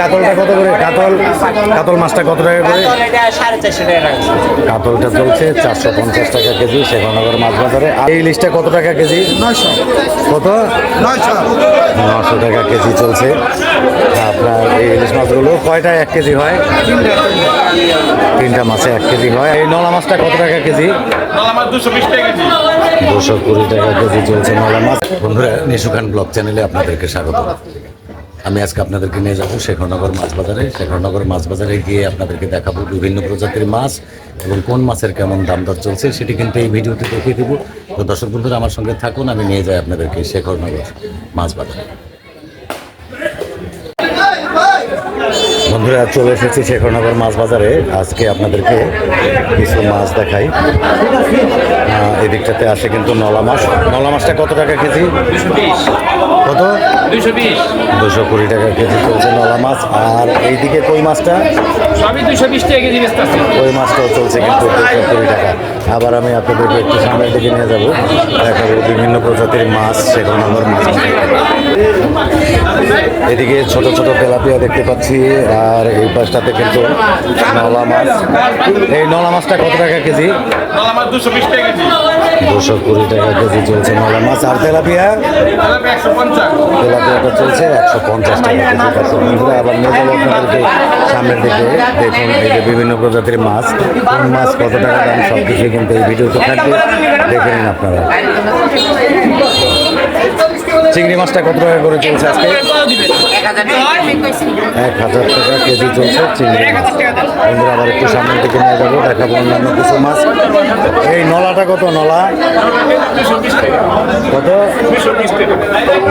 কাতলটা কত করে? কাতল মাছটা কত টাকা করে? কাতলটা চলছে 450 টাকা কেজি শেখরনগর মাছ বাজারে। আর এই ইলিশটা কত টাকা কেজি? 900। কত? 900 টাকা কেজি চলছে। আপনার এই ইলিশ মাছগুলো কয়টা 1 কেজি হয়? 3টা মাছে 1 কেজি হয়। এই নলা মাছটা কত টাকা কেজি? 220 টাকা কেজি চলছে নলা মাছ। বন্ধুরা, নিশু খান ব্লগ চ্যানেলে আপনাদেরকে স্বাগত। আমি আজকে আপনাদেরকে নিয়ে যাবো শেখরনগর মাছ বাজারে। শেখরনগর মাছ বাজারে গিয়ে আপনাদেরকে দেখাবো বিভিন্ন প্রজাতির মাছ এবং কোন মাছের কেমন দাম দর চলছে সেটি কিন্তু এই ভিডিওতে দেখিয়ে দেবো। তো দর্শক বন্ধুরা আমার সঙ্গে থাকুন, আমি নিয়ে যাই আপনাদেরকে শেখরনগর মাছ বাজারে। বন্ধুরা, চলে এসেছি শেখরনগর মাছ বাজারে। আজকে আপনাদেরকে কিছু মাছ দেখাই। এদিকটাতে আসে কিন্তু নলা মাছ। নলা মাছটা কত টাকা কেজি? কত? 220 টাকা কেজি চলছে নলা মাছ। আর এইদিকে কই মাছটা? সবই 220 টাকা কেজি বেচতে আছে। কই মাছটাও চলছে কিন্তু 220 টাকা। আবার আমি আপনাদেরকে একটু সামনের দিকে নিয়ে যাবো, দেখাবো বিভিন্ন প্রজাতির মাছ শেখরনগর মাছ বাজারে। এদিকে ছোট ছোট তেলাপিয়া দেখতে পাচ্ছি, আর এই পাশটাতে কিন্তু নলা মাছ। এই নলা মাছটা কত টাকা কেজি? 220 টাকা কেজি। 220 টাকা কেজি চলছে নলা মাছ। আর তেলাপিয়া? 150। তেলাপিয়াটা চলছে 150 টাকা কেজি। দর্শক বন্ধুরা, আবার নিয়ে যাবো আপনাদেরকে সামনের দিকে। দেখুন এই যে বিভিন্ন প্রজাতির মাছ, কোন মাছ কত টাকা দাম সব কিছু কিন্তু এই ভিডিওতে থাকবে, দেখে নিন আপনারা। চিংড়ি মাছটা কত টাকা করে চলছে আজকে? 1000 টাকা কেজি চলছে চিংড়ি মাছ। বন্ধুরা, আবার একটু সামনের দিকে নিয়ে যাবো, দেখাবো অন্যান্য কিছু মাছ। এই নলাটা কত? নলা কত?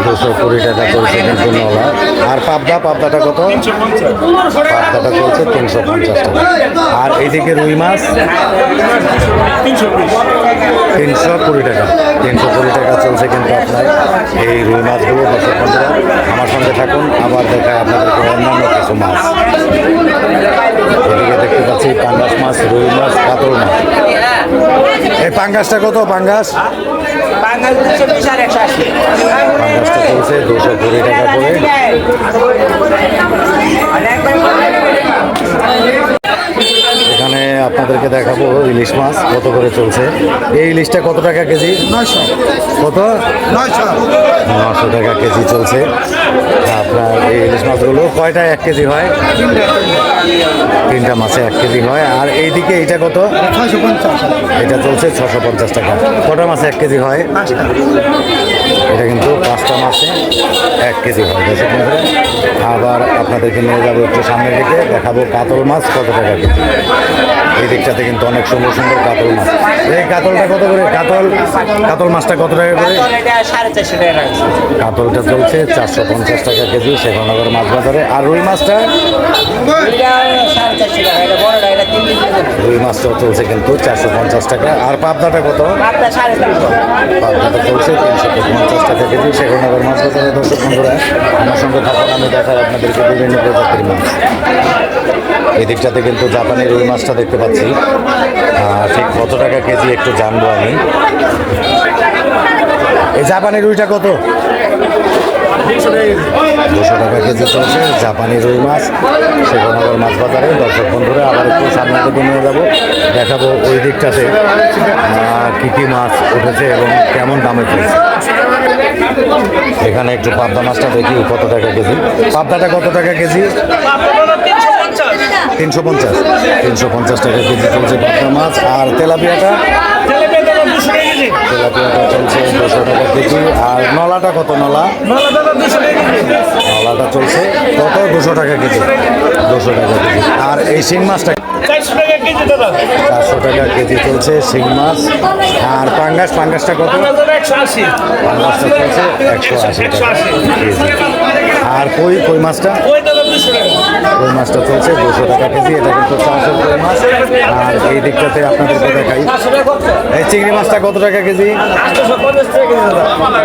220 টাকা চলছে কিন্তু নলা। আর পাবদাটা কত? পাবদাটা চলছে 350 টাকা। আর এইদিকে রুই মাছ 320 টাকা। 320 টাকা চলছে কিন্তু আপনার এই রুই মাছগুলো। দর্শক বন্ধুরা, আমার সঙ্গে থাকুন, আবার দেখায় আপনাদেরকে অন্যান্য কিছু মাছ। এদিকে দেখতে পাচ্ছি পাঙ্গাস মাছ, রুই মাছ, কাতল মাছ। এই পাঙ্গাসটা কত? পাঙ্গাসটা চলছে 220 টাকা করে। এখানে আপনাদেরকে দেখাবো ইলিশ মাছ কত করে চলছে। এই ইলিশটা কত টাকা কেজি? 900। কত? 900 টাকা কেজি চলছে। আপনার এই ইলিশ মাছগুলো কয়টা 1 কেজি হয়? 3টা মাছে 1 কেজি হয়। আর এইদিকে এইটা কত? 650। এটা চলছে 650 টাকা। কটা মাছে 1 কেজি হয়? এটা কিন্তু 5টা মাছে 1 কেজি হয়। দর্শক বন্ধুরা, আবার আপনাদেরকে নিয়ে যাবো একটু সামনের দিকে, দেখাবো কাতল মাছ কত টাকা কেজি। এই দিকটাতে কিন্তু অনেক সুন্দর সুন্দর কাতল মাছ। এই কাতলটা কত করে? কাতল মাছটা কত টাকা করে? 450 টাকা। কাতলটা চলছে 450 টাকা কেজি শেখরনগর মাছ বাজারে। আর রুই মাছটা? রুই মাছটাও চলছে কিন্তু 450 টাকা। আর পাবদাটা কত? পাবদাটা চলছে 350 টাকা কেজি শেখরনগর মাছ বাজারে। দর্শক বন্ধুরা, আমার সঙ্গে থাকুন, আমি দেখাই আপনাদেরকে বিভিন্ন প্রজাতির মাছ। এই দিকটাতে কিন্তু জাপানি রুই মাছটা দেখতে পাচ্ছি। ঠিক কত টাকা কেজি একটু জানবো আমি। এই জাপানি রুইটা কত? 200 টাকা কেজি চলছে জাপানি রুই মাছ শেখরনগর মাছ বাজারে। দর্শক বন্ধুরা, আবার একটু সামনের দিকে নিয়ে যাবো, দেখাবো ওই দিকটাতে কী কী মাছ উঠেছে এবং কেমন দামে চলছে। এখানে একটু পাবদা মাছটা দেখি কত টাকা কেজি। পাবদাটা কত টাকা কেজি? 350 টাকা কেজি চলছে পাবদা মাছ। আর তেলাপিয়াটা? তেলাপিয়াটা চলছে 200 টাকা কেজি। আর নলাটা কত? নলাটা চলছে কত? 200 টাকা কেজি। 200 টাকা কেজি। আর এই শিং মাছটা 400 টাকা কেজি চলছে শিং মাছ। আর পাঙ্গাসটা কত? পাঙ্গাসটা চলছে 180 টাকা কেজি। আর কই মাছটা? কই মাছটা চলছে 200 টাকা কেজি। এটা কিন্তু 400 কই মাছ। আর এই দিকটাতে আপনাদেরকে দেখাই, এই চিংড়ি মাছটা কত টাকা কেজি?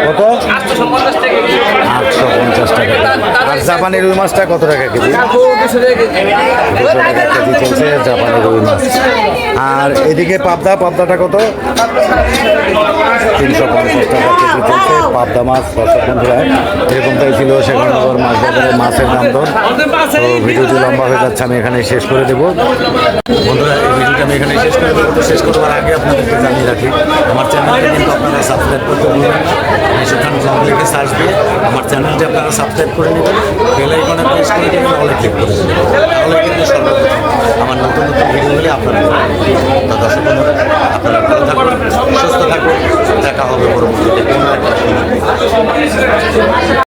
কত? 850 টাকা। আর জাপানি রুই মাছটা কত টাকা কেজি? 200 টাকা কেজি চলছে জাপানি রুই মাছ। আর এদিকে পাবদাটা কত? 350 টাকা কেজি চলছে পাবদা মাছ। দর্শক বন্ধুরা, এরকমটাই ছিল শেখরনগর মাছ বাজারে মাছের দাম দর। তো ভিডিওটি লম্বা হয়ে যাচ্ছে, আমি এখানে শেষ করে দেবো। বন্ধুরা, এই ভিডিওটা আমি এখানে শেষ করে দেবো। তো শেষ করবার আগে আপনাদেরকে জানিয়ে রাখি, আমার চ্যানেলটা কিন্তু আপনারা সাবস্ক্রাইব করতে ভুলবেন না। সেখানে জব লিখে সার্চ দিয়ে আমার চ্যানেলটি আপনারা সাবস্ক্রাইব করে নেবেন, বেল আইকনে প্রেস করে দেবেন, অলে ক্লিক করে দেবেন। তাহলে কিন্তু সর্বপ্রথম আমার নতুন নতুন ভিডিওগুলি আপনারা পাবেন। তো দর্শক